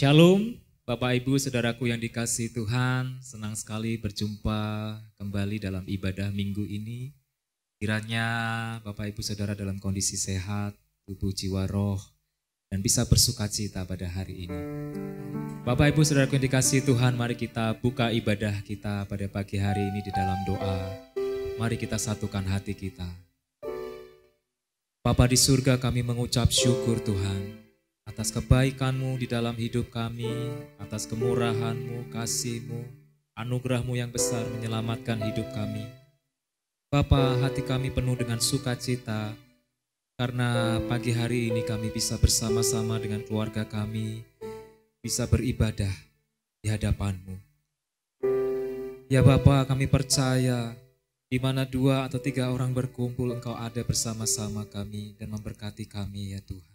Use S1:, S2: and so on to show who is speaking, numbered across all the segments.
S1: Shalom, Bapak Ibu Saudaraku yang dikasihi Tuhan, senang sekali berjumpa kembali dalam ibadah minggu ini. Kiranya Bapak Ibu Saudara dalam kondisi sehat, tubuh, jiwa, roh, dan bisa bersukacita pada hari ini. Bapak Ibu Saudaraku yang dikasihi Tuhan, mari kita buka ibadah kita pada pagi hari ini di dalam doa. Mari kita satukan hati kita. Bapa di surga, kami mengucap syukur Tuhan atas kebaikan-Mu di dalam hidup kami, atas kemurahan-Mu, kasih-Mu, anugerah-Mu yang besar menyelamatkan hidup kami. Bapa, hati kami penuh dengan sukacita karena pagi hari ini kami bisa bersama-sama dengan keluarga kami, bisa beribadah di hadapan-Mu. Ya Bapa, kami percaya di mana 2 atau 3 orang berkumpul, Engkau ada bersama-sama kami dan memberkati kami ya Tuhan.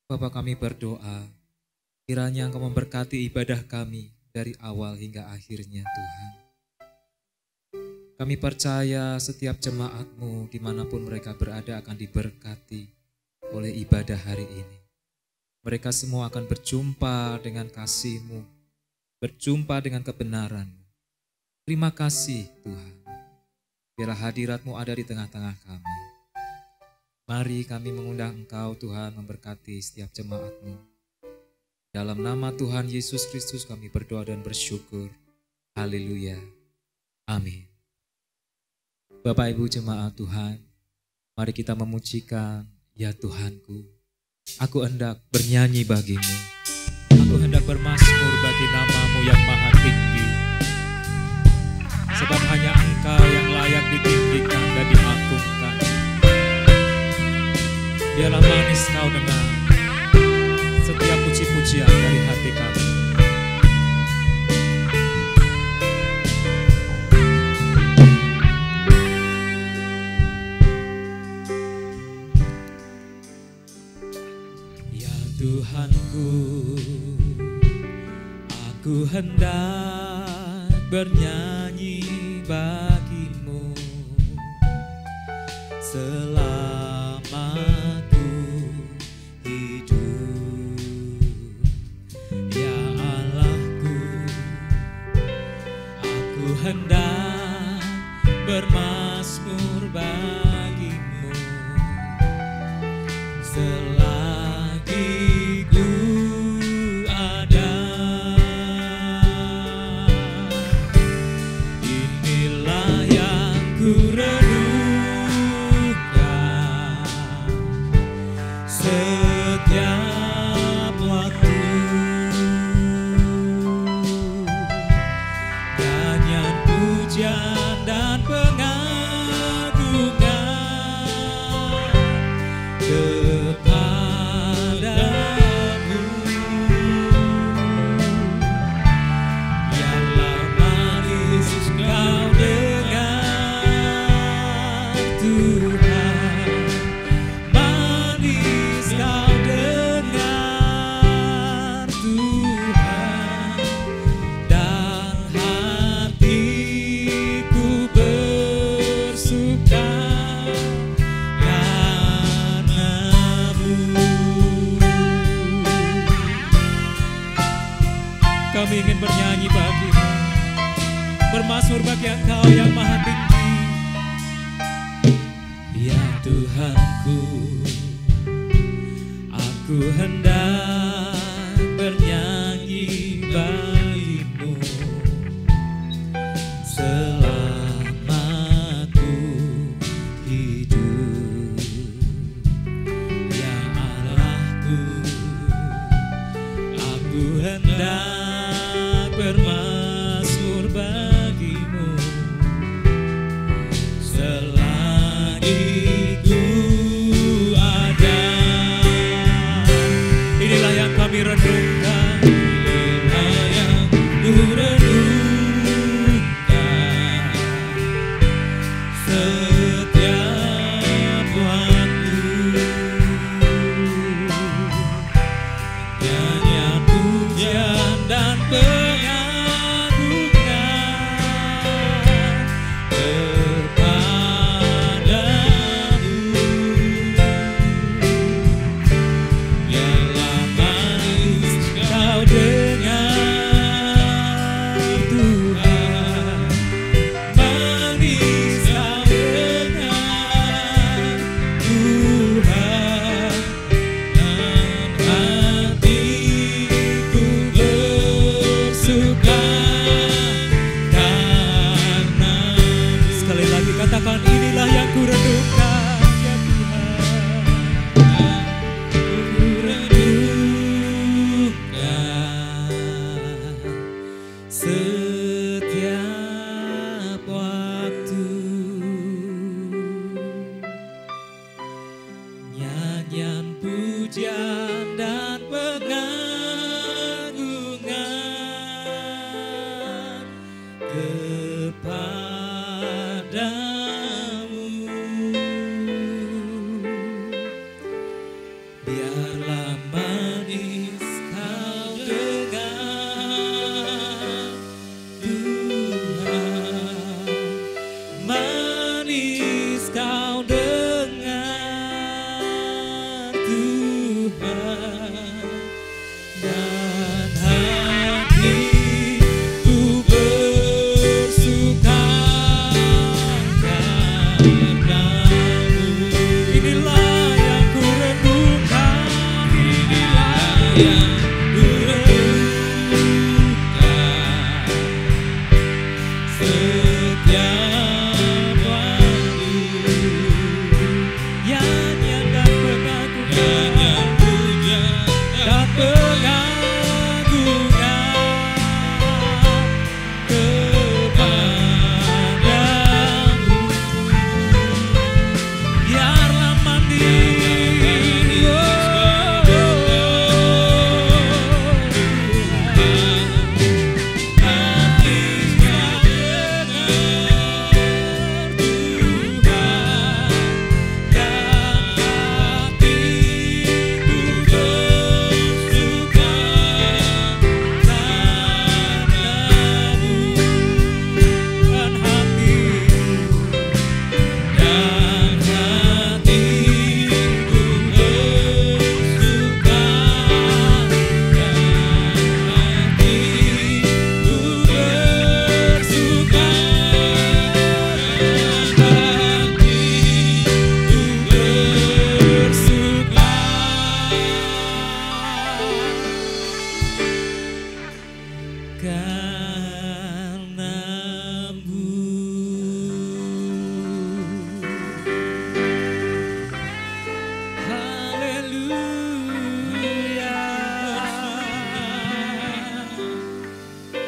S1: Bapa, kami berdoa, kiranya Engkau memberkati ibadah kami dari awal hingga akhirnya Tuhan. Kami percaya setiap jemaat-Mu dimanapun mereka berada akan diberkati oleh ibadah hari ini. Mereka semua akan berjumpa dengan kasih-Mu, berjumpa dengan kebenaran-Mu. Terima kasih Tuhan, biarlah hadirat-Mu ada di tengah-tengah kami. Mari kami mengundang Engkau Tuhan memberkati setiap jemaat-Mu. Dalam nama Tuhan Yesus Kristus kami berdoa dan bersyukur. Haleluya. Amin. Bapak Ibu jemaat Tuhan, mari kita memujikan, ya Tuhanku, aku hendak bernyanyi bagi-Mu. Aku hendak bermazmur bagi nama-Mu yang maha tinggi. Sebab hanya Engkau yang layak ditinggikan dan diagungkan. Biarlah manis Kau dengar setiap puji-pujian dari hati kami. Ya Tuhanku, aku hendak bernyanyi bagi-Mu selama ku hidup. Ya Allahku, aku hendak bermazmur bagi-Mu selagi ku ada. Inilah yang ku renungkan setiap waktu. Nyanyian pujian dan pengagungan kepadamu. Biarlah manis Kau dengar Tuhan, manis Kau dengar Tuhan, dan hatiku bersuka karena-Mu. Kami ingin bernyanyi bagi-Mu, bermazmur bagi Engkau yang maha tinggi. Ya Tuhanku, aku hendak bernyanyi bagi-Mu selama ku hidup. Ya Allahku, aku hendak bermazmur bagi-Mu selagi ku ada. Inilah yang pujian dan pengagungan kepadamu. Biarlah manis kau dengar Tuhan, manis kau dengar Tuhan, dan hatiku bersuka karena-Mu. Inilah yang ku renungkan, inilah yang ku renungkan setiap waktu. Nyanyian dan pengagungan, dan pengagungan kepadamu. Biarlah manis,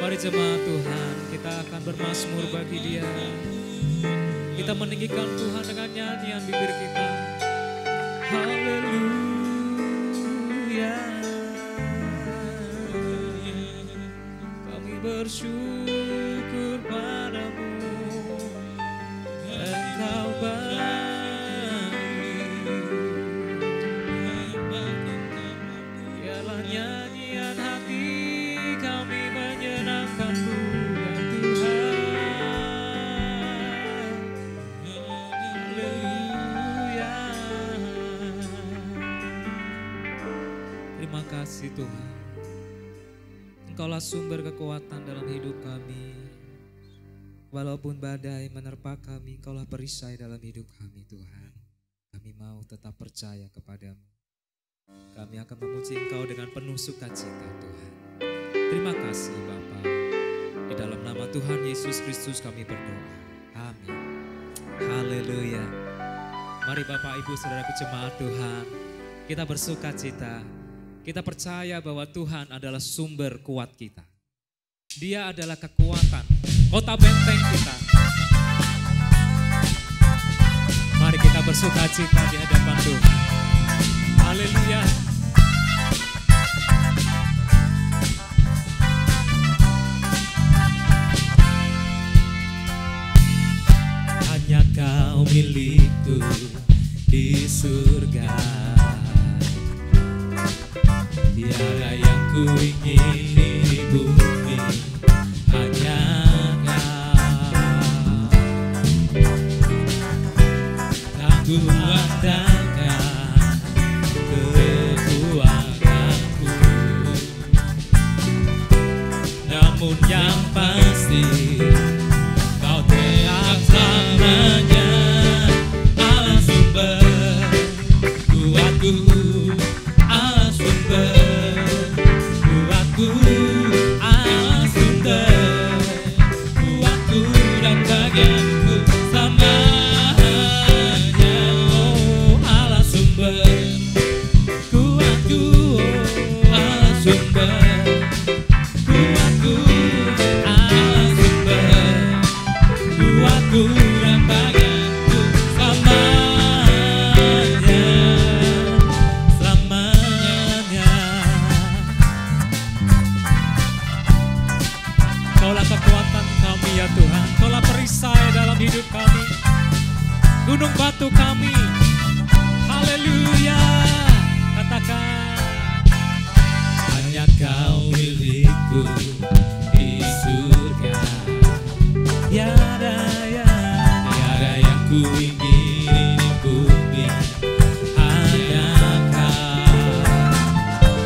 S1: mari jemaat Tuhan, kita akan bermazmur bagi Dia. Kita meninggikan Tuhan dengan nyanyian bibir kita. Haleluya. Kami bersyukur padamu, Engkau baik. Biarlah nyanyian hati kami menyenangkan-Mu, ya Tuhan. Haleluya. Terima kasih Tuhan. Engkaulah sumber kekuatan dalam hidup kami. Walaupun badai menerpa kami, Engkaulah perisai dalam hidup kami Tuhan. Kami mau tetap percaya kepadamu. Kami akan memuji Engkau dengan penuh sukacita Tuhan. Terima kasih Bapa. Di dalam nama Tuhan Yesus Kristus kami berdoa. Amin. Haleluya. Mari Bapak Ibu Saudaraku jemaat Tuhan, kita bersukacita. Kita percaya bahwa Tuhan adalah sumber kuat kita. Dia adalah kekuatan, kota benteng kita. Mari kita bersukacita di hadapan Tuhan. Haleluya. Hanya Kau milikku di surga. Tiada yang ku ingini di bumi, hanya Kau. Tangguhan dan kekuatanku. Namun yang pasti Kau tetap selamanya Allah sumber kuatku, Allah sumber kuatku, Allah sumber kuatku dan bagianku selamanya. Oh kami. Haleluya. Katakan,
S2: hanya Kau milikku di surga. Tiada yang ku ingin di bumi, hanya Kau.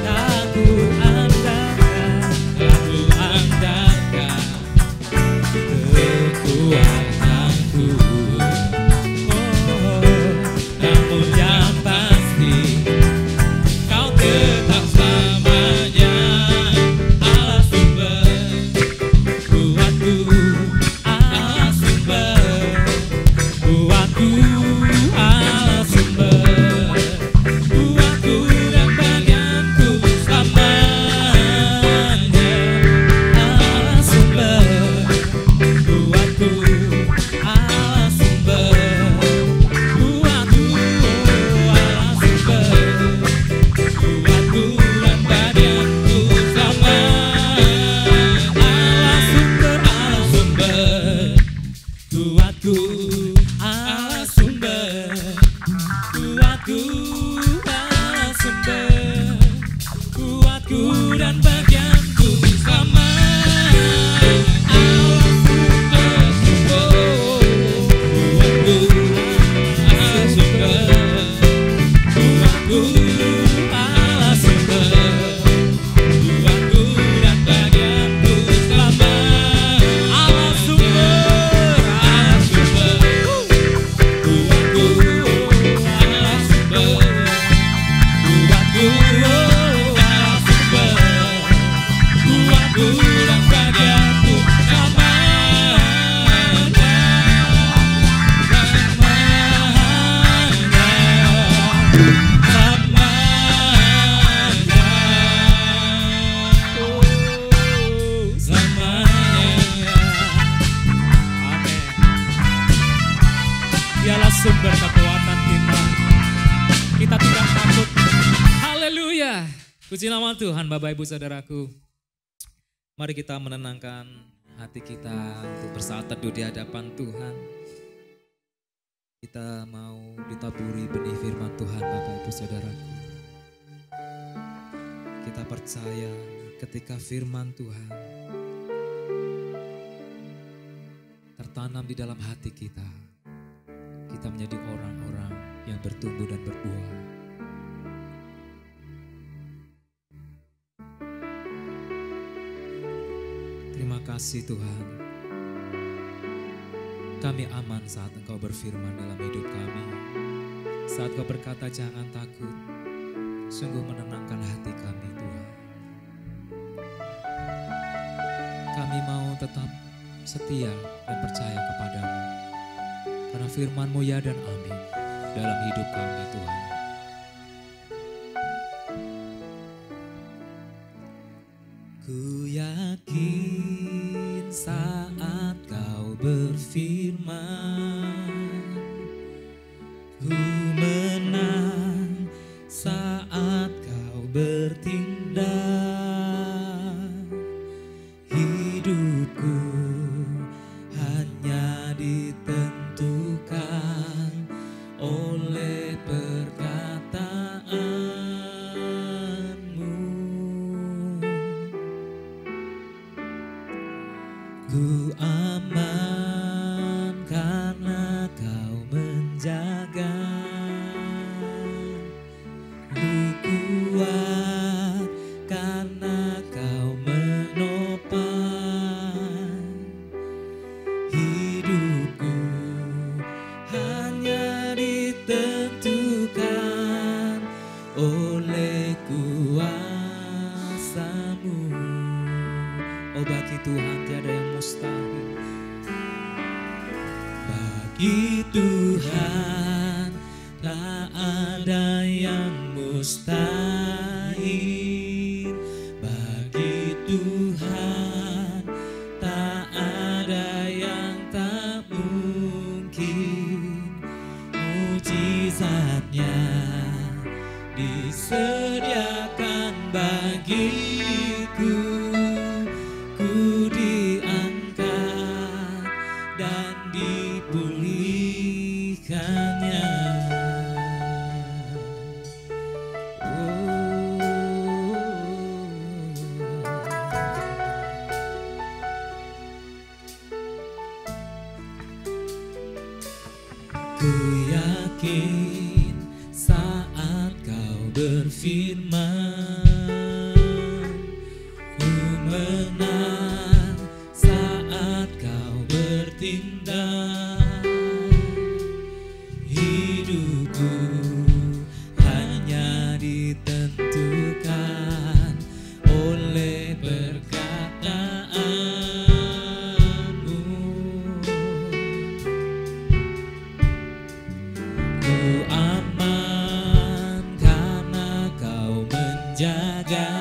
S2: Aku andalkan kekuatanku. Namun yang pasti Kau tetap selamanya Allah sumber kuatku, Allah sumber kuatku, Allah sumber kuatku dan bagianku selamanya. Allah sumber kuatku, Allah sumber kuatku, Allah sumber kuatku dan bagianku selamanya. Allah sumber kuatku, Allah sumber kuatku, Allah sumber kuatku dan bagianku selamanya. Allah sumber kuatku, Allah sumber kuatku, Allah sumber kuatku dan bagianku selamanya. Allah sumber kuatku, Allah sumber kuatku, Allah sumber kuatku dan bagianku
S1: Dialah sumber kekuatan kita. Kita tidak takut. Haleluya. Puji nama Tuhan, Bapak Ibu Saudaraku. Mari kita menenangkan hati kita untuk bersaat teduh di hadapan Tuhan. Kita mau ditaburi benih firman Tuhan, Bapak Ibu Saudaraku. Kita percaya ketika firman Tuhan tertanam di dalam hati kita, kita menjadi orang-orang yang bertumbuh dan berbuah. Terima kasih Tuhan. Kami aman saat Engkau berfirman dalam hidup kami. Saat Kau berkata jangan takut, sungguh menenangkan hati kami Tuhan. Kami mau tetap setia dan percaya kepadamu. Karena firman-Mu ya dan amin dalam hidup kami Tuhan.
S2: Ku yakin saat Kau berfirman, ku menang saat Kau bertindak. Hidupku hanya ditentukan oleh perkataanmu. Ku aman karena Kau menjaga. Ku kuat karena Kau menopang. Hidupku hanya ditentukan oleh kuasa-Mu. Oh, bagi Tuhan tiada yang mustahil. Bagi Tuhan tak ada yang mustahil. Bagi Tuhan tak ada yang tak mungkin. Mujizatnya disediakan bagiku. Ku diangkat dan dipulihkannya. berfirman, ku menang saat kau bertindak. Hidupku hanya ditentukan oleh perkataanmu. Ku aman karena kau menjaga.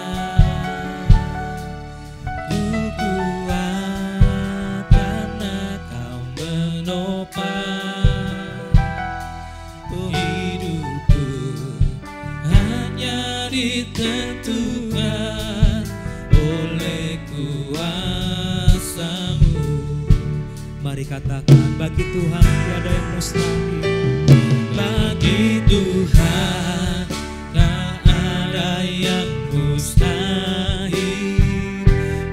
S2: Ku kuat karena kau menopang. Hidupku hanya ditentukan oleh kuasa-Mu. Mari katakan, bagi Tuhan tiada yang mustahil. Bagi Tuhan tak ada yang mustahil.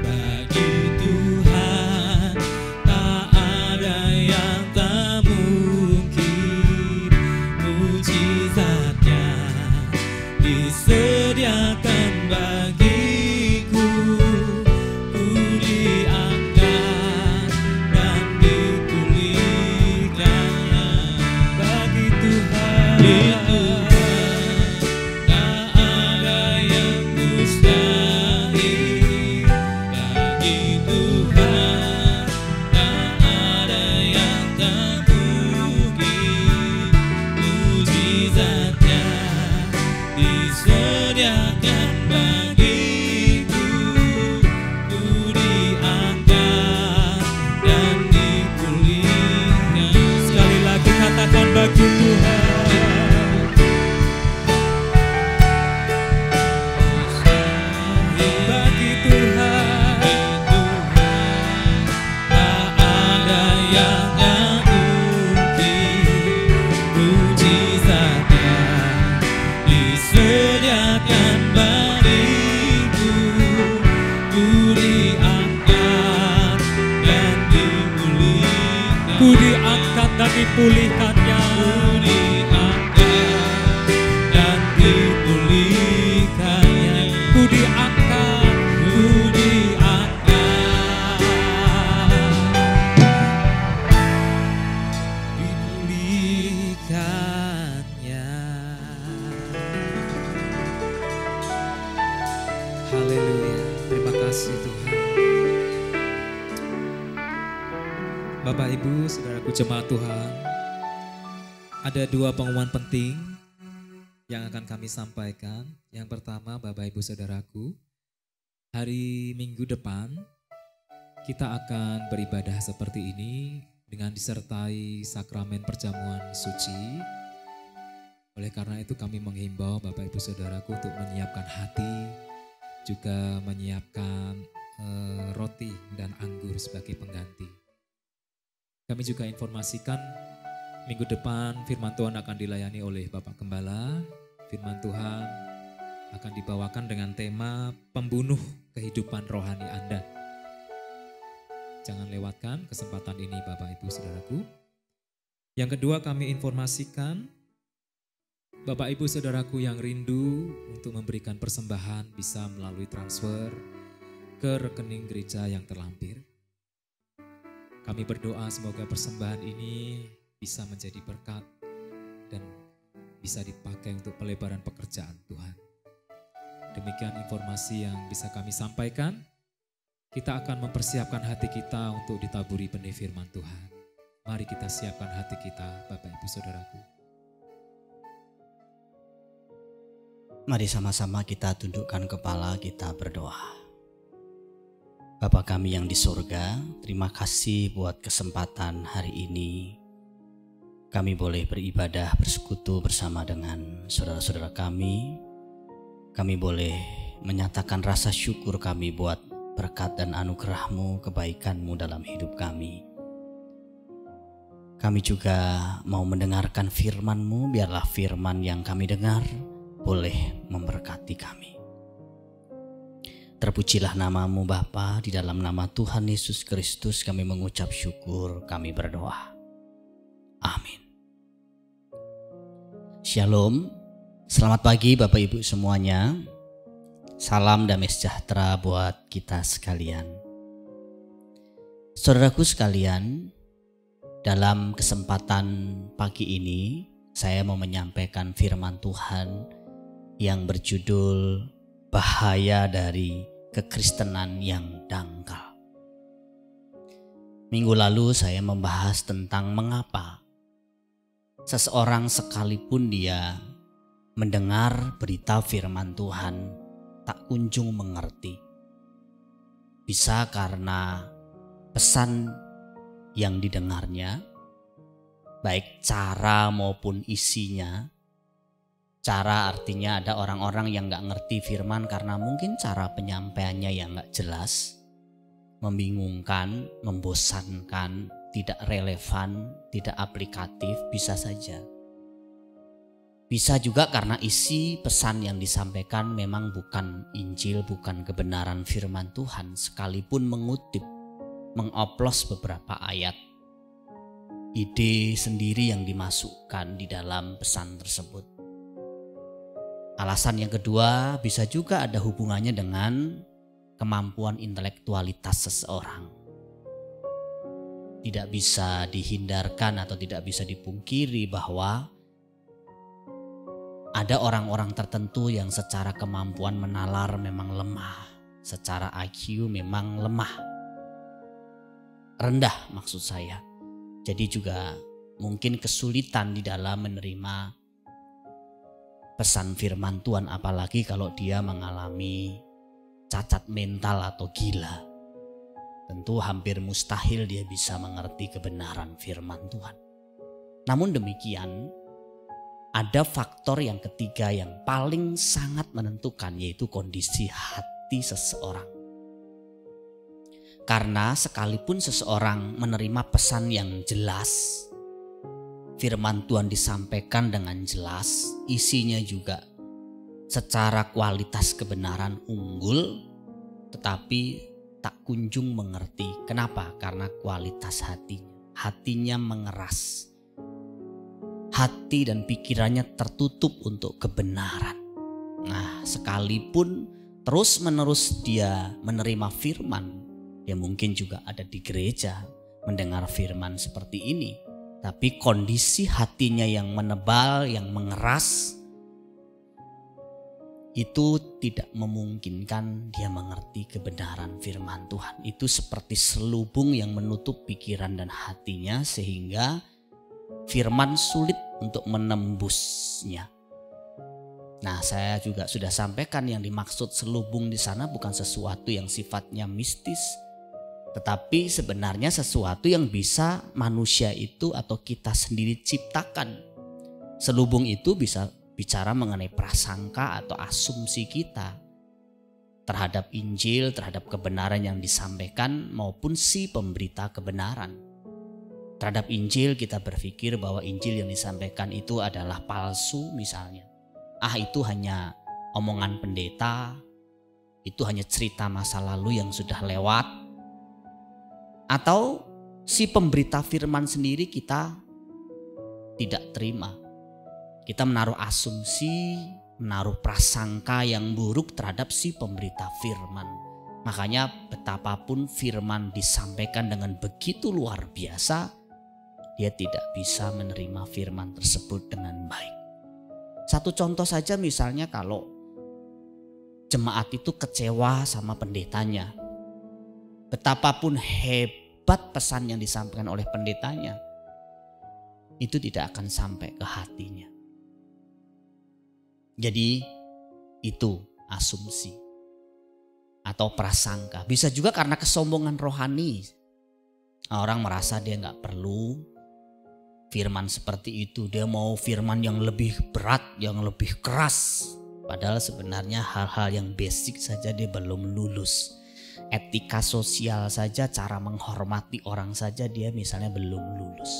S2: Bagi Tuhan tak ada yang tak mungkin. Mujizatnya disediakan bagiku. Ku diangkat dan dipulihkan. Bagi Tuhan tak ada yang mustahil. Bagi Tuhan tak ada yang tak mungkin. Mujizatnya disediakan bagiku. Ku diangkat dan dipulihkan. Sekali lagi katakan, bagi Tuhan. Bagi Tuhan tak ada yang tak mungkin. Mujizatnya disediakan bagiku. Ku diangkat dan dipulihkan. Ku diangkat dan dipulihkannya. Ku diangkat dan dipulihkannya. Ku diangkat, ku diangkat, dipulihkannya.
S1: Haleluya, terima kasih Tuhan. Bapak, Ibu, saudaraku jemaat Tuhan, ada dua pengumuman penting yang akan kami sampaikan. Yang pertama, Bapak, Ibu, saudaraku, hari Minggu depan kita akan beribadah seperti ini dengan disertai sakramen perjamuan suci. Oleh karena itu kami menghimbau Bapak, Ibu, saudaraku untuk menyiapkan hati, juga menyiapkan roti dan anggur sebagai pengganti. Kami juga informasikan minggu depan firman Tuhan akan dilayani oleh Bapak Gembala. Firman Tuhan akan dibawakan dengan tema pembunuh kehidupan rohani Anda. Jangan lewatkan kesempatan ini Bapak, Ibu, saudaraku. Yang kedua, kami informasikan Bapak, Ibu, saudaraku yang rindu untuk memberikan persembahan bisa melalui transfer ke rekening gereja yang terlampir. Kami berdoa semoga persembahan ini bisa menjadi berkat dan bisa dipakai untuk pelebaran pekerjaan Tuhan. Demikian informasi yang bisa kami sampaikan. Kita akan mempersiapkan hati kita untuk ditaburi benih firman Tuhan. Mari kita siapkan hati kita, Bapak, Ibu, saudaraku.
S3: Mari sama-sama kita tundukkan kepala, kita berdoa. Bapa kami yang di surga, terima kasih buat kesempatan hari ini. Kami boleh beribadah bersekutu bersama dengan saudara-saudara kami. Kami boleh menyatakan rasa syukur kami buat berkat dan anugerah-Mu, kebaikan-Mu dalam hidup kami. Kami juga mau mendengarkan firman-Mu, biarlah firman yang kami dengar boleh memberkati kami. Terpujilah nama-Mu Bapa, di dalam nama Tuhan Yesus Kristus kami mengucap syukur, kami berdoa. Amin. Shalom, Selamat pagi Bapak Ibu semuanya. Salam damai sejahtera buat kita sekalian. Saudaraku sekalian, dalam kesempatan pagi ini saya mau menyampaikan firman Tuhan yang berjudul Bahaya dari Kekristenan yang Dangkal. Minggu lalu saya membahas tentang mengapa seseorang sekalipun dia mendengar berita firman Tuhan tak kunjung mengerti. Bisa karena pesan yang didengarnya, baik cara maupun isinya. Cara artinya ada orang-orang yang gak ngerti firman karena mungkin cara penyampaiannya yang gak jelas, membingungkan, membosankan, tidak relevan, tidak aplikatif, bisa saja. Bisa juga karena isi pesan yang disampaikan memang bukan Injil, bukan kebenaran firman Tuhan, sekalipun mengutip, mengoplos beberapa ayat. Ide sendiri yang dimasukkan di dalam pesan tersebut. Alasan yang kedua bisa juga ada hubungannya dengan kemampuan intelektualitas seseorang. Tidak bisa dihindarkan atau tidak bisa dipungkiri bahwa ada orang-orang tertentu yang secara kemampuan menalar memang lemah, secara IQ memang lemah, rendah maksud saya. Jadi juga mungkin kesulitan di dalam menerima pesan firman Tuhan, apalagi kalau dia mengalami cacat mental atau gila. Tentu hampir mustahil dia bisa mengerti kebenaran firman Tuhan. Namun demikian, ada faktor yang ketiga yang paling sangat menentukan, yaitu kondisi hati seseorang. Karena sekalipun seseorang menerima pesan yang jelas, firman Tuhan disampaikan dengan jelas, isinya juga secara kualitas kebenaran unggul, tetapi tak kunjung mengerti. Kenapa? Karena kualitas hatinya mengeras. Hati dan pikirannya tertutup untuk kebenaran. Nah, sekalipun terus-menerus dia menerima firman, dia mungkin juga ada di gereja mendengar firman seperti ini, tapi kondisi hatinya yang menebal, yang mengeras, itu tidak memungkinkan dia mengerti kebenaran firman Tuhan. Itu seperti selubung yang menutup pikiran dan hatinya sehingga firman sulit untuk menembusnya. Nah, saya juga sudah sampaikan yang dimaksud selubung di sana bukan sesuatu yang sifatnya mistis, tetapi sebenarnya sesuatu yang bisa manusia itu atau kita sendiri ciptakan. Selubung itu bisa bicara mengenai prasangka atau asumsi kita terhadap Injil, terhadap kebenaran yang disampaikan maupun si pemberita kebenaran. Terhadap Injil kita berpikir bahwa Injil yang disampaikan itu adalah palsu misalnya. Itu hanya omongan pendeta, itu hanya cerita masa lalu yang sudah lewat. Atau si pemberita firman sendiri kita tidak terima. Kita menaruh asumsi, menaruh prasangka yang buruk terhadap si pemberita firman. Makanya betapapun firman disampaikan dengan begitu luar biasa, dia tidak bisa menerima firman tersebut dengan baik. Satu contoh saja, misalnya kalau jemaat itu kecewa sama pendetanya. Betapapun hebat pesan yang disampaikan oleh pendetanya, itu tidak akan sampai ke hatinya. Jadi itu asumsi atau prasangka. Bisa juga karena kesombongan rohani. Orang merasa dia gak perlu firman seperti itu, dia mau firman yang lebih berat, yang lebih keras. Padahal sebenarnya hal-hal yang basic saja dia belum lulus. Etika sosial saja, cara menghormati orang saja dia misalnya belum lulus.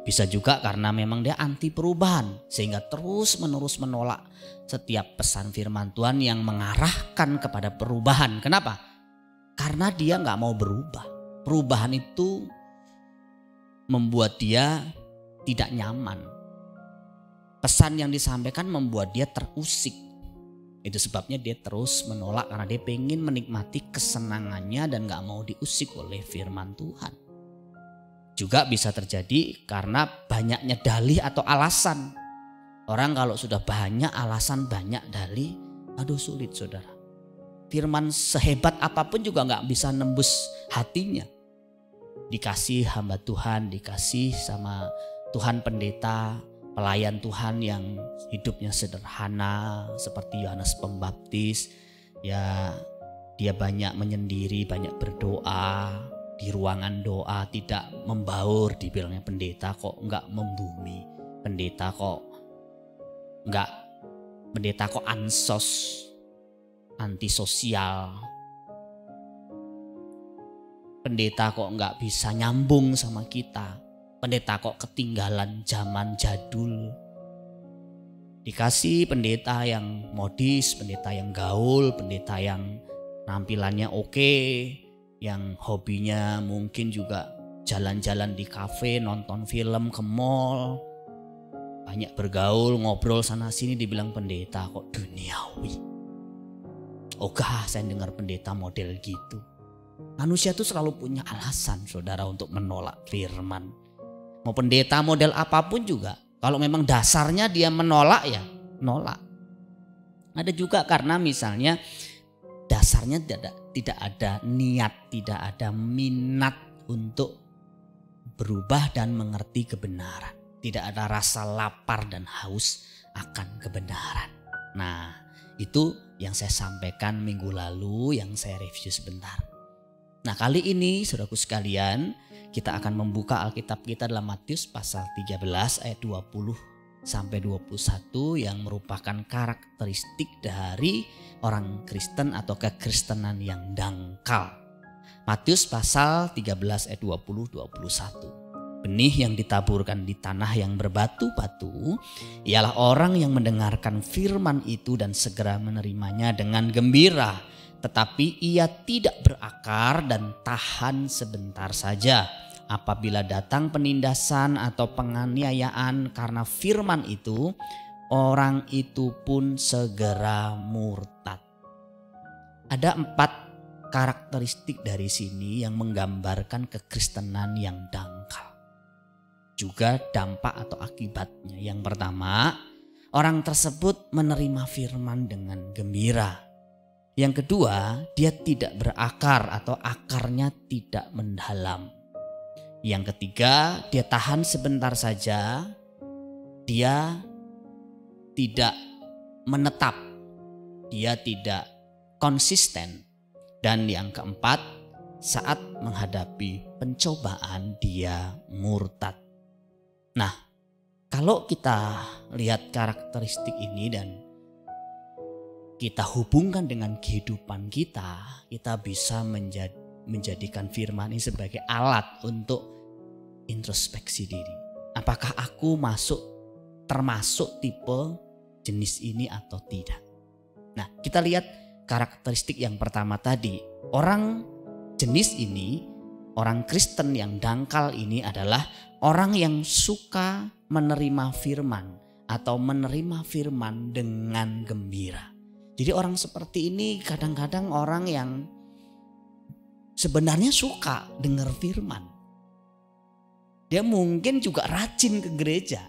S3: Bisa juga karena memang dia anti perubahan, sehingga terus-menerus menolak setiap pesan firman Tuhan yang mengarahkan kepada perubahan. Kenapa? Karena dia gak mau berubah. Perubahan itu membuat dia tidak nyaman. pesan yang disampaikan membuat dia terusik. Itu sebabnya dia terus menolak karena dia pengen menikmati kesenangannya dan gak mau diusik oleh firman Tuhan. Juga bisa terjadi karena banyaknya dalih atau alasan. Orang kalau sudah banyak alasan, banyak dalih, aduh sulit saudara. Firman sehebat apapun juga gak bisa nembus hatinya. Dikasih hamba Tuhan, dikasih sama Tuhan pendeta, pelayan Tuhan yang hidupnya sederhana seperti Yohanes Pembaptis, ya dia banyak menyendiri, banyak berdoa di ruangan doa, tidak membaur. Dibilangnya pendeta kok enggak membumi, pendeta kok ansos, antisosial, pendeta kok enggak bisa nyambung sama kita, pendeta kok ketinggalan zaman jadul. Dikasih pendeta yang modis, pendeta yang gaul, pendeta yang nampilannya oke, yang hobinya mungkin juga jalan-jalan di kafe, nonton film, ke mall, banyak bergaul, ngobrol sana sini, dibilang pendeta kok duniawi. Ogah saya dengar pendeta model gitu. Manusia tuh selalu punya alasan saudara untuk menolak firman. Mau pendeta model apapun juga, kalau memang dasarnya dia menolak ya nolak. Ada juga karena misalnya dasarnya tidak ada niat, tidak ada minat untuk berubah dan mengerti kebenaran. Tidak ada rasa lapar dan haus akan kebenaran. Nah, itu yang saya sampaikan minggu lalu, yang saya review sebentar. Nah, kali ini saudaraku sekalian, kita akan membuka Alkitab kita dalam Matius pasal 13 ayat 20 sampai 21 yang merupakan karakteristik dari orang Kristen atau kekristenan yang dangkal. Matius pasal 13 ayat 20-21. Benih yang ditaburkan di tanah yang berbatu-batu ialah orang yang mendengarkan firman itu dan segera menerimanya dengan gembira, tetapi ia tidak berakar dan tahan sebentar saja. Apabila datang penindasan atau penganiayaan karena firman itu, orang itu pun segera murtad. Ada 4 karakteristik dari sini yang menggambarkan kekristenan yang dangkal. Juga dampak atau akibatnya. Yang pertama, orang tersebut menerima firman dengan gembira. Yang kedua, dia tidak berakar atau akarnya tidak mendalam. Yang ketiga, dia tahan sebentar saja, dia tidak menetap, dia tidak konsisten. Dan yang keempat, saat menghadapi pencobaan dia murtad. Nah, kalau kita lihat karakteristik ini dan kita hubungkan dengan kehidupan kita bisa menjadikan firman ini sebagai alat untuk introspeksi diri. Apakah aku termasuk tipe jenis ini atau tidak? Nah, kita lihat karakteristik yang pertama tadi. Orang jenis ini, orang Kristen yang dangkal ini adalah orang yang suka menerima firman atau menerima firman dengan gembira. Jadi orang seperti ini kadang-kadang orang yang sebenarnya suka dengar firman. Dia mungkin juga rajin ke gereja,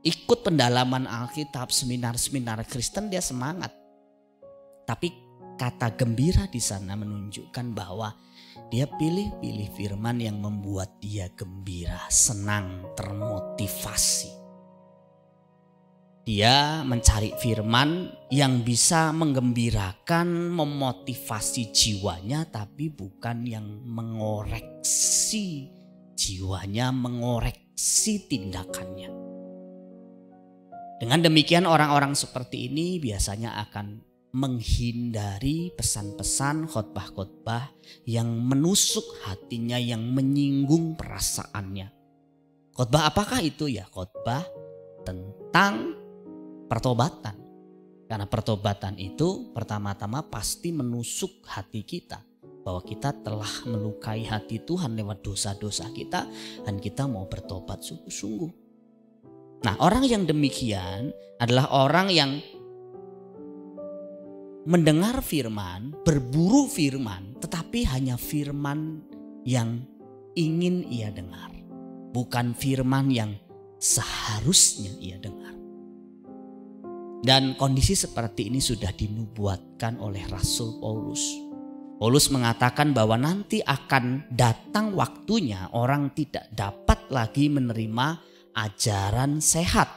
S3: ikut pendalaman Alkitab, seminar-seminar Kristen dia semangat. Tapi kata gembira di sana menunjukkan bahwa dia pilih firman yang membuat dia gembira, senang, termotivasi. Dia mencari firman yang bisa menggembirakan, memotivasi jiwanya, tapi bukan yang mengoreksi jiwanya, mengoreksi tindakannya. Dengan demikian orang-orang seperti ini biasanya akan menghindari pesan-pesan, khotbah-khotbah yang menusuk hatinya, yang menyinggung perasaannya. Khotbah apakah itu ya? Khotbah tentang pertobatan. Karena pertobatan itu pertama-tama pasti menusuk hati kita, bahwa kita telah melukai hati Tuhan lewat dosa-dosa kita dan kita mau bertobat sungguh-sungguh. Nah, orang yang demikian adalah orang yang mendengar firman, berburu firman, tetapi hanya firman yang ingin ia dengar, bukan firman yang seharusnya ia dengar. Dan kondisi seperti ini sudah dinubuatkan oleh Rasul Paulus. Paulus mengatakan bahwa nanti akan datang waktunya orang tidak dapat lagi menerima ajaran sehat,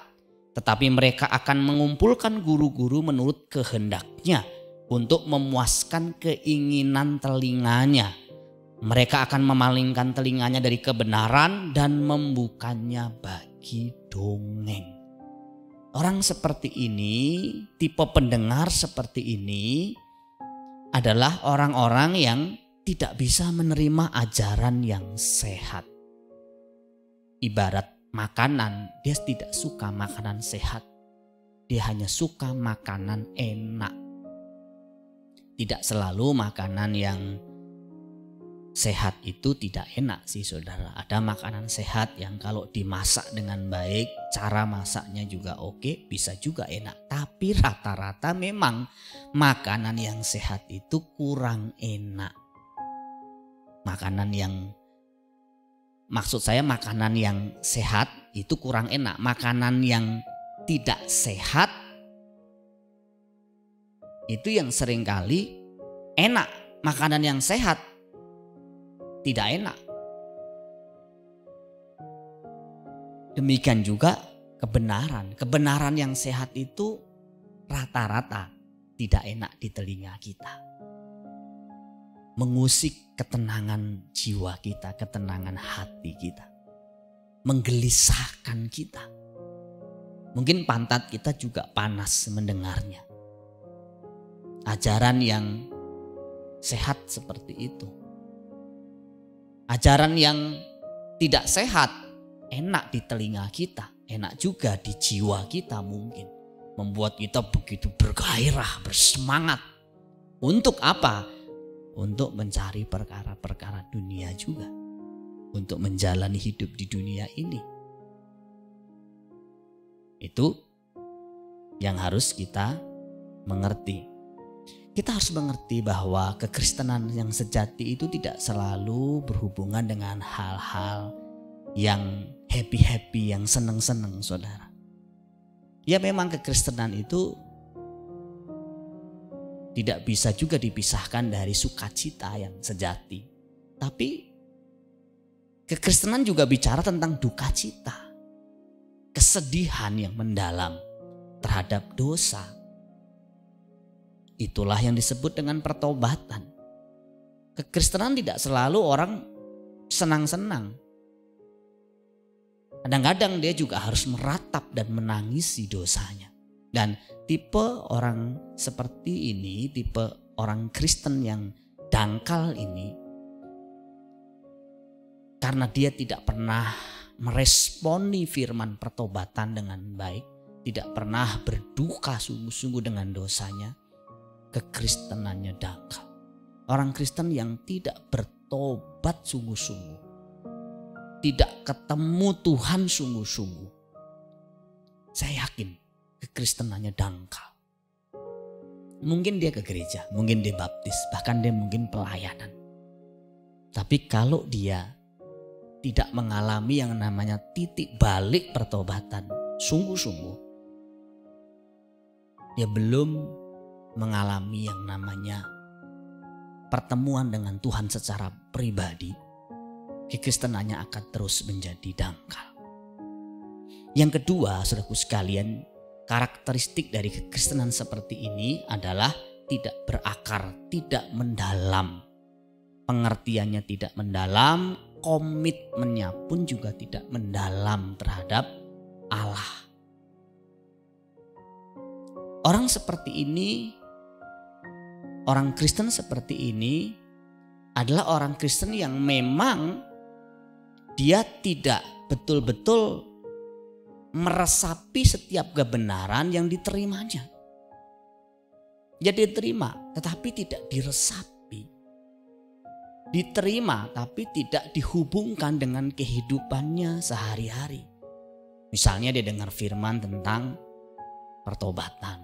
S3: tetapi mereka akan mengumpulkan guru-guru menurut kehendaknya untuk memuaskan keinginan telinganya. Mereka akan memalingkan telinganya dari kebenaran dan membukanya bagi dongeng. Orang seperti ini, tipe pendengar seperti ini adalah orang-orang yang tidak bisa menerima ajaran yang sehat. Ibarat makanan, dia tidak suka makanan sehat. Dia hanya suka makanan enak. Tidak selalu makanan yang sehat itu tidak enak sih saudara. Ada makanan sehat yang kalau dimasak dengan baik, cara masaknya juga oke, bisa juga enak. Tapi rata-rata memang makanan yang sehat itu kurang enak. Makanan yang, maksud saya makanan yang sehat itu kurang enak. Makanan yang tidak sehat itu yang seringkali enak. Makanan yang sehat tidak enak. Demikian juga kebenaran. Kebenaran yang sehat itu rata-rata tidak enak di telinga kita. Mengusik ketenangan jiwa kita, ketenangan hati kita. Menggelisahkan kita. Mungkin pantat kita juga panas mendengarnya. Ajaran yang sehat seperti itu. Ajaran yang tidak sehat enak di telinga kita, enak juga di jiwa kita mungkin. Membuat kita begitu bergairah, bersemangat. Untuk apa? Untuk mencari perkara-perkara dunia juga. Untuk menjalani hidup di dunia ini. Itu yang harus kita mengerti. Kita harus mengerti bahwa kekristenan yang sejati itu tidak selalu berhubungan dengan hal-hal yang happy-happy, yang seneng-seneng saudara. Ya memang kekristenan itu tidak bisa juga dipisahkan dari sukacita yang sejati. Tapi kekristenan juga bicara tentang duka cita, kesedihan yang mendalam terhadap dosa. Itulah yang disebut dengan pertobatan. Kekristenan tidak selalu orang senang-senang. Kadang-kadang dia juga harus meratap dan menangisi dosanya. Dan tipe orang seperti ini, tipe orang Kristen yang dangkal ini, karena dia tidak pernah meresponi firman pertobatan dengan baik, tidak pernah berduka sungguh-sungguh dengan dosanya, kekristenannya dangkal. Orang Kristen yang tidak bertobat sungguh-sungguh, tidak ketemu Tuhan sungguh-sungguh, saya yakin kekristenannya dangkal. Mungkin dia ke gereja, mungkin dia baptis, bahkan dia mungkin pelayanan. Tapi kalau dia tidak mengalami yang namanya titik balik pertobatan sungguh-sungguh, dia belum mengalami yang namanya pertemuan dengan Tuhan secara pribadi, kekristenannya akan terus menjadi dangkal. Yang kedua, saudaraku sekalian, karakteristik dari kekristenan seperti ini adalah tidak berakar, tidak mendalam. Pengertiannya tidak mendalam, komitmennya pun juga tidak mendalam terhadap Allah. Orang seperti ini, orang Kristen seperti ini adalah orang Kristen yang memang dia tidak betul-betul meresapi setiap kebenaran yang diterimanya. Dia diterima tetapi tidak diresapi. Diterima tapi tidak dihubungkan dengan kehidupannya sehari-hari. Misalnya dia dengar firman tentang pertobatan.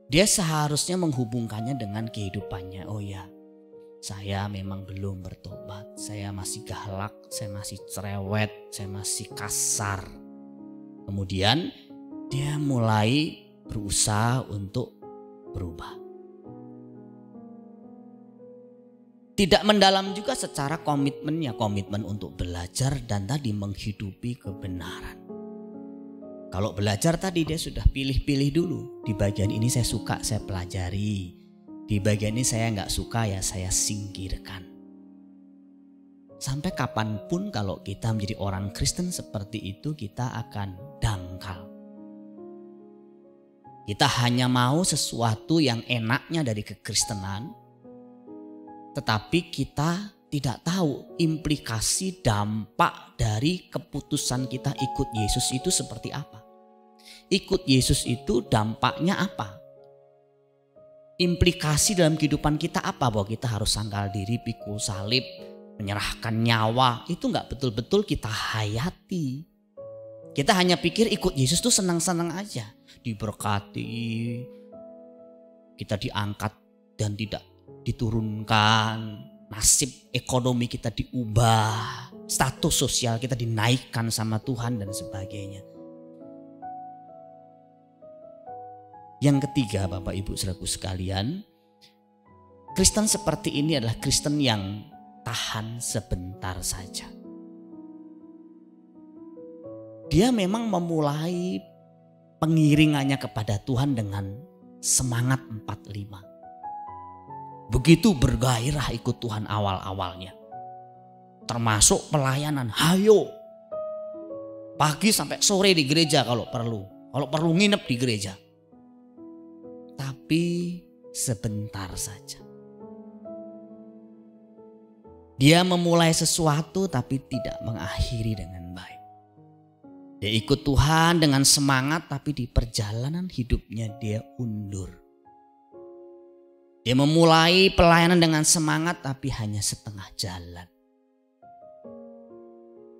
S3: Dia seharusnya menghubungkannya dengan kehidupannya. Oh ya, saya memang belum bertobat. Saya masih galak, saya masih cerewet, saya masih kasar. Kemudian dia mulai berusaha untuk berubah. Tidak mendalam juga secara komitmennya, komitmen untuk belajar dan tadi menghidupi kebenaran. Kalau belajar tadi dia sudah pilih-pilih dulu. Di bagian ini saya suka, saya pelajari. Di bagian ini saya nggak suka, ya saya singkirkan. Sampai kapanpun kalau kita menjadi orang Kristen seperti itu, kita akan dangkal. Kita hanya mau sesuatu yang enaknya dari kekristenan, tetapi kita tidak tahu implikasi dampak dari keputusan kita ikut Yesus itu seperti apa. Ikut Yesus itu dampaknya apa? Implikasi dalam kehidupan kita apa? Bahwa kita harus sangkal diri, pikul salib, menyerahkan nyawa. Itu gak betul-betul kita hayati. Kita hanya pikir ikut Yesus tuh senang-senang aja. Diberkati, kita diangkat dan tidak diturunkan. Nasib ekonomi kita diubah, status sosial kita dinaikkan sama Tuhan dan sebagainya. Yang ketiga, Bapak Ibu Saudaraku sekalian, Kristen seperti ini adalah Kristen yang tahan sebentar saja. Dia memang memulai pengiringannya kepada Tuhan dengan semangat 45. Begitu bergairah ikut Tuhan awal-awalnya. Termasuk pelayanan. Hayo. Pagi sampai sore di gereja kalau perlu. Kalau perlu nginep di gereja. Tapi sebentar saja. Dia memulai sesuatu tapi tidak mengakhiri dengan baik. Dia ikut Tuhan dengan semangat tapi di perjalanan hidupnya dia undur. Dia memulai pelayanan dengan semangat tapi hanya setengah jalan.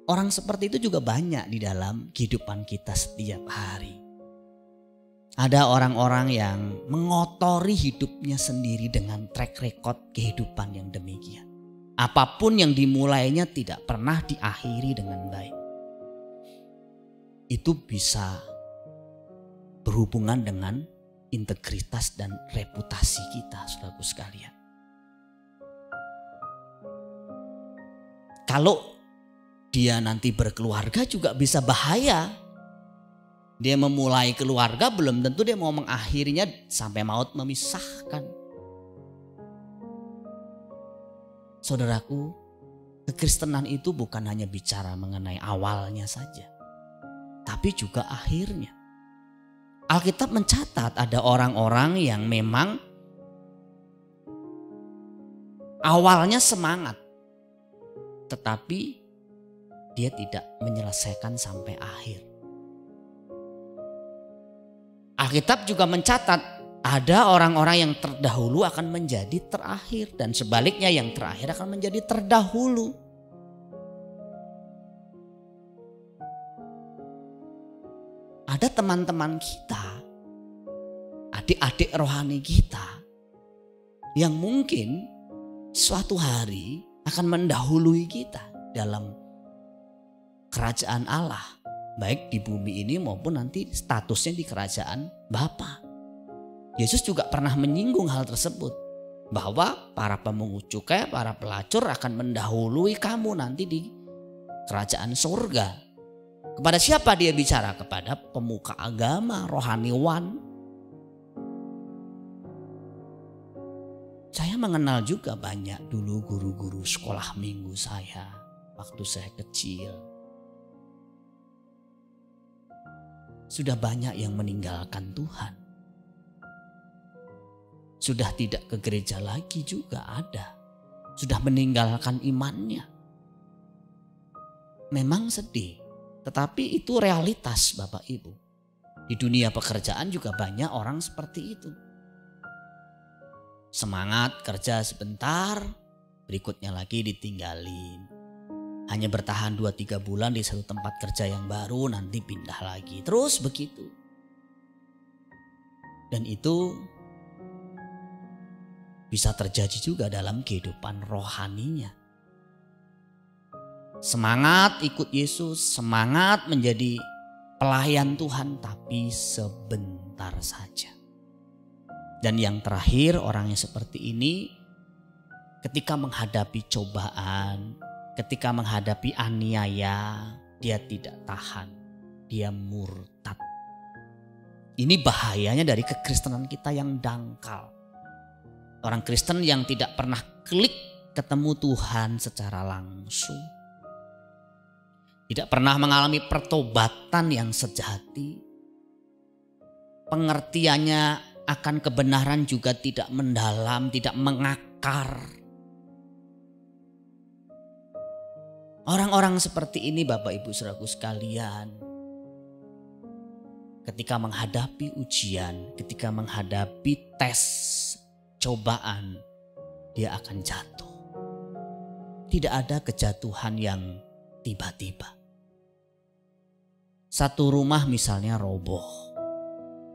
S3: Orang seperti itu juga banyak di dalam kehidupan kita setiap hari. Ada orang-orang yang mengotori hidupnya sendiri dengan track record kehidupan yang demikian. Apapun yang dimulainya tidak pernah diakhiri dengan baik. Itu bisa berhubungan dengan integritas dan reputasi kita, saudaraku sekalian. Kalau dia nanti berkeluarga juga bisa bahaya. Dia memulai keluarga belum tentu dia mau mengakhirinya sampai maut memisahkan. Saudaraku, kekristenan itu bukan hanya bicara mengenai awalnya saja, tapi juga akhirnya. Alkitab mencatat ada orang-orang yang memang awalnya semangat, tetapi dia tidak menyelesaikan sampai akhir. Alkitab juga mencatat ada orang-orang yang terdahulu akan menjadi terakhir dan sebaliknya yang terakhir akan menjadi terdahulu. Ada teman-teman kita, adik-adik rohani kita yang mungkin suatu hari akan mendahului kita dalam kerajaan Allah. Baik di bumi ini maupun nanti statusnya di kerajaan Bapa. Yesus juga pernah menyinggung hal tersebut. Bahwa para pemungut cukai, para pelacur akan mendahului kamu nanti di kerajaan surga. Kepada siapa dia bicara? Kepada pemuka agama, rohaniwan. Saya mengenal juga banyak dulu guru-guru sekolah minggu saya waktu saya kecil. Sudah banyak yang meninggalkan Tuhan. Sudah tidak ke gereja lagi juga ada. Sudah meninggalkan imannya. Memang sedih. Tetapi itu realitas Bapak Ibu. Di dunia pekerjaan juga banyak orang seperti itu. Semangat kerja sebentar, berikutnya lagi ditinggalin. Hanya bertahan 2-3 bulan di satu tempat kerja yang baru, nanti pindah lagi. Terus begitu. Dan itu bisa terjadi juga dalam kehidupan rohaninya. Semangat ikut Yesus, semangat menjadi pelayan Tuhan, tapi sebentar saja. Dan yang terakhir, orang yang seperti ini ketika menghadapi cobaan, ketika menghadapi aniaya, dia tidak tahan, dia murtad. Ini bahayanya dari kekristenan kita yang dangkal. Orang Kristen yang tidak pernah klik ketemu Tuhan secara langsung. Tidak pernah mengalami pertobatan yang sejati. Pengertiannya akan kebenaran juga tidak mendalam, tidak mengakar. Orang-orang seperti ini Bapak Ibu Saudaraku sekalian, ketika menghadapi ujian, ketika menghadapi tes, cobaan, dia akan jatuh. Tidak ada kejatuhan yang tiba-tiba. Satu rumah misalnya roboh,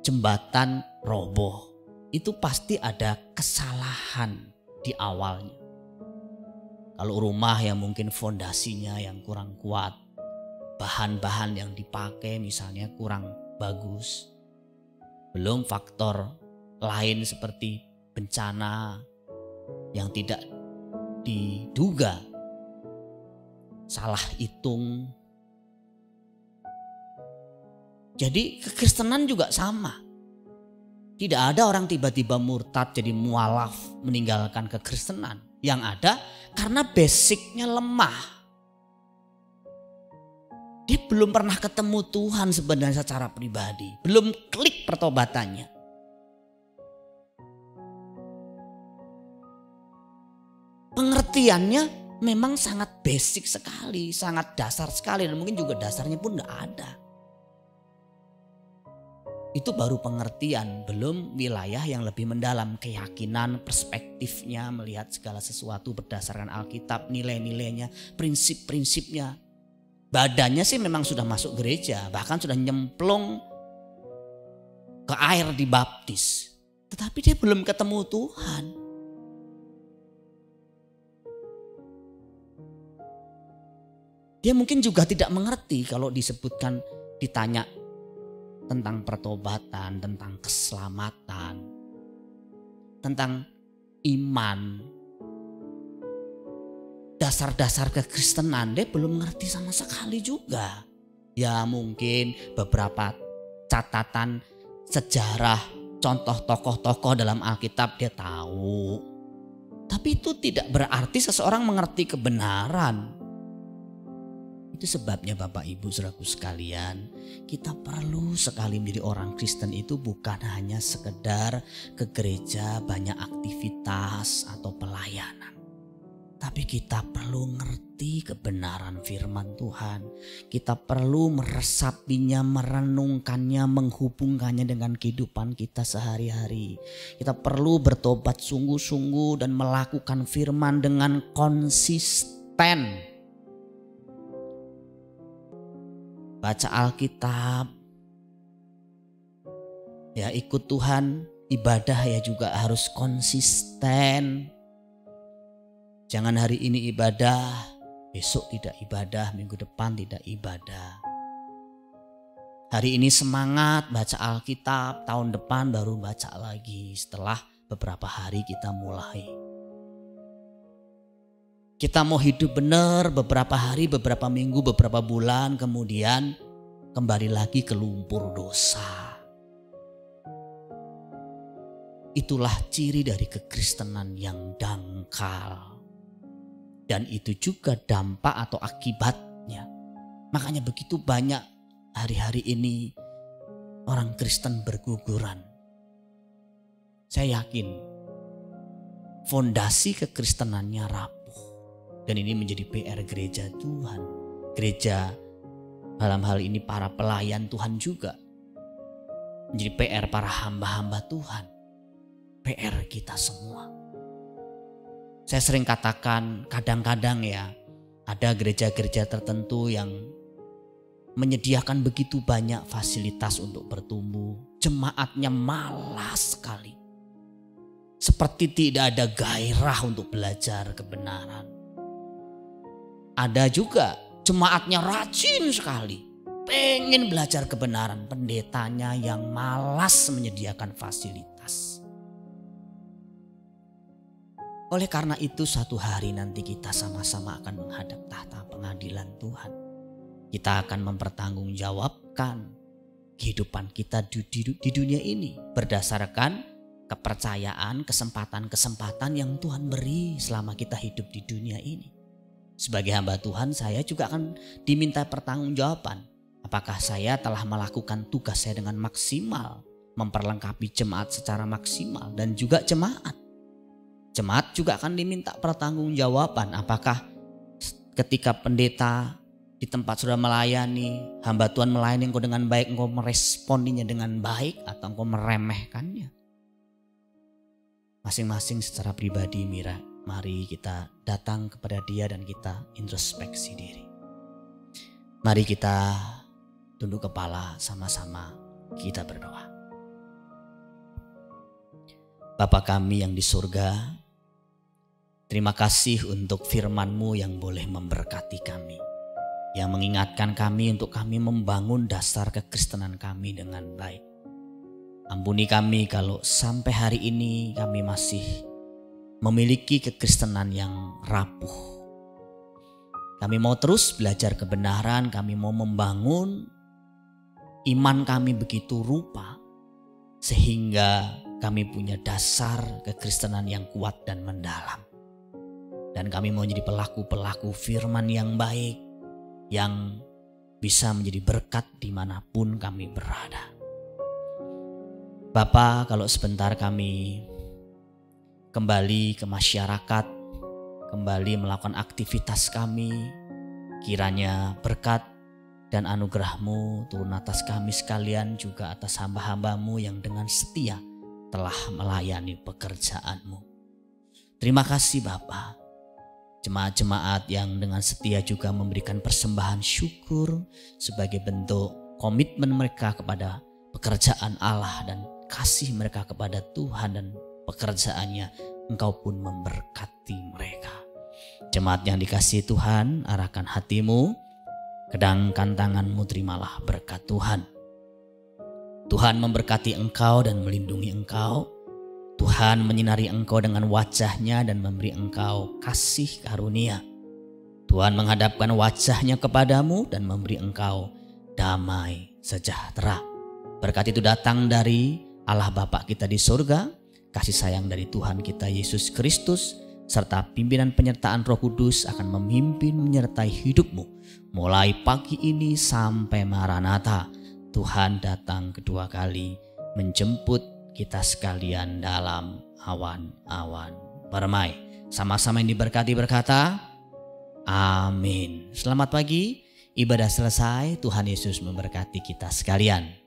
S3: jembatan roboh, itu pasti ada kesalahan di awalnya. Kalau rumah yang mungkin fondasinya yang kurang kuat, bahan-bahan yang dipakai misalnya kurang bagus, belum faktor lain seperti bencana yang tidak diduga, salah hitung. Jadi kekristenan juga sama. Tidak ada orang tiba-tiba murtad jadi mualaf meninggalkan kekristenan. Yang ada karena basicnya lemah. Dia belum pernah ketemu Tuhan sebenarnya secara pribadi. Belum klik pertobatannya. Pengertiannya memang sangat basic sekali, sangat dasar sekali. Dan mungkin juga dasarnya pun gak ada. Itu baru pengertian, belum wilayah yang lebih mendalam, keyakinan, perspektifnya, melihat segala sesuatu berdasarkan Alkitab, nilai-nilainya, prinsip-prinsipnya. Badannya sih memang sudah masuk gereja, bahkan sudah nyemplung ke air dibaptis. Tetapi dia belum ketemu Tuhan. Dia mungkin juga tidak mengerti kalau disebutkan, ditanya tentang pertobatan, tentang keselamatan, tentang iman, dasar-dasar kekristenan, dia belum ngerti sama sekali juga. Ya mungkin beberapa catatan sejarah, contoh tokoh-tokoh dalam Alkitab dia tahu. Tapi itu tidak berarti seseorang mengerti kebenaran. Itu sebabnya Bapak Ibu Saudaraku sekalian, kita perlu sekali menjadi orang Kristen itu bukan hanya sekedar ke gereja banyak aktivitas atau pelayanan. Tapi kita perlu ngerti kebenaran firman Tuhan. Kita perlu meresapinya, merenungkannya, menghubungkannya dengan kehidupan kita sehari-hari. Kita perlu bertobat sungguh-sungguh dan melakukan firman dengan konsisten. Baca Alkitab, ya ikut Tuhan, ibadah ya juga harus konsisten. Jangan hari ini ibadah, besok tidak ibadah, minggu depan tidak ibadah. Hari ini semangat baca Alkitab, tahun depan baru baca lagi setelah beberapa hari kita mulai. Kita mau hidup benar beberapa hari, beberapa minggu, beberapa bulan, kemudian kembali lagi ke lumpur dosa. Itulah ciri dari kekristenan yang dangkal. Dan itu juga dampak atau akibatnya. Makanya begitu banyak hari-hari ini orang Kristen berguguran. Saya yakin fondasi kekristenannya rapuh. Dan ini menjadi PR gereja Tuhan. Gereja dalam hal ini para pelayan Tuhan juga. Menjadi PR para hamba-hamba Tuhan. PR kita semua. Saya sering katakan kadang-kadang ya, Ada gereja-gereja tertentu yang menyediakan begitu banyak fasilitas untuk bertumbuh. Jemaatnya malas sekali. Seperti tidak ada gairah untuk belajar kebenaran. Ada juga jemaatnya rajin sekali. Pengen belajar kebenaran. Pendetanya yang malas menyediakan fasilitas. Oleh karena itu suatu hari nanti kita sama-sama akan menghadap tahta pengadilan Tuhan. Kita akan mempertanggungjawabkan kehidupan kita di dunia ini berdasarkan kepercayaan, kesempatan-kesempatan yang Tuhan beri selama kita hidup di dunia ini. Sebagai hamba Tuhan, saya juga akan diminta pertanggungjawaban. Apakah saya telah melakukan tugas saya dengan maksimal, memperlengkapi jemaat secara maksimal dan juga jemaat. Jemaat juga akan diminta pertanggungjawaban. Apakah ketika pendeta di tempat sudah melayani, hamba Tuhan melayani engkau dengan baik, engkau meresponinya dengan baik atau engkau meremehkannya? Masing-masing secara pribadi, mari kita datang kepada Dia dan kita introspeksi diri. Mari kita tunduk kepala sama-sama, kita berdoa. Bapa kami yang di surga, terima kasih untuk firman-Mu yang boleh memberkati kami. Yang mengingatkan kami untuk kami membangun dasar kekristenan kami dengan baik. Ampuni kami kalau sampai hari ini kami masih memiliki kekristenan yang rapuh. Kami mau terus belajar kebenaran, kami mau membangun iman kami begitu rupa sehingga kami punya dasar kekristenan yang kuat dan mendalam. Dan kami mau jadi pelaku-pelaku firman yang baik, yang bisa menjadi berkat dimanapun kami berada. Bapa, kalau sebentar kami kembali ke masyarakat, kembali melakukan aktivitas kami, kiranya berkat dan anugerah-Mu turun atas kami sekalian, juga atas hamba-hamba-Mu yang dengan setia telah melayani pekerjaan-Mu. Terima kasih Bapa. Jemaat-jemaat yang dengan setia juga memberikan persembahan syukur sebagai bentuk komitmen mereka kepada pekerjaan Allah dan kasih mereka kepada Tuhan dan pekerjaannya, Engkau pun memberkati mereka. Jemaat yang dikasihi Tuhan, arahkan hatimu, kedangkan tanganmu, terimalah berkat Tuhan. Tuhan memberkati engkau dan melindungi engkau. Tuhan menyinari engkau dengan wajah-Nya dan memberi engkau kasih karunia. Tuhan menghadapkan wajah-Nya kepadamu dan memberi engkau damai sejahtera. Berkat itu datang dari Allah Bapa kita di surga, kasih sayang dari Tuhan kita Yesus Kristus, serta pimpinan penyertaan Roh Kudus akan memimpin menyertai hidupmu mulai pagi ini sampai Maranatha. Tuhan datang kedua kali menjemput kita sekalian dalam awan-awan permai. Sama-sama yang diberkati berkata, amin. Selamat pagi, ibadah selesai. Tuhan Yesus memberkati kita sekalian.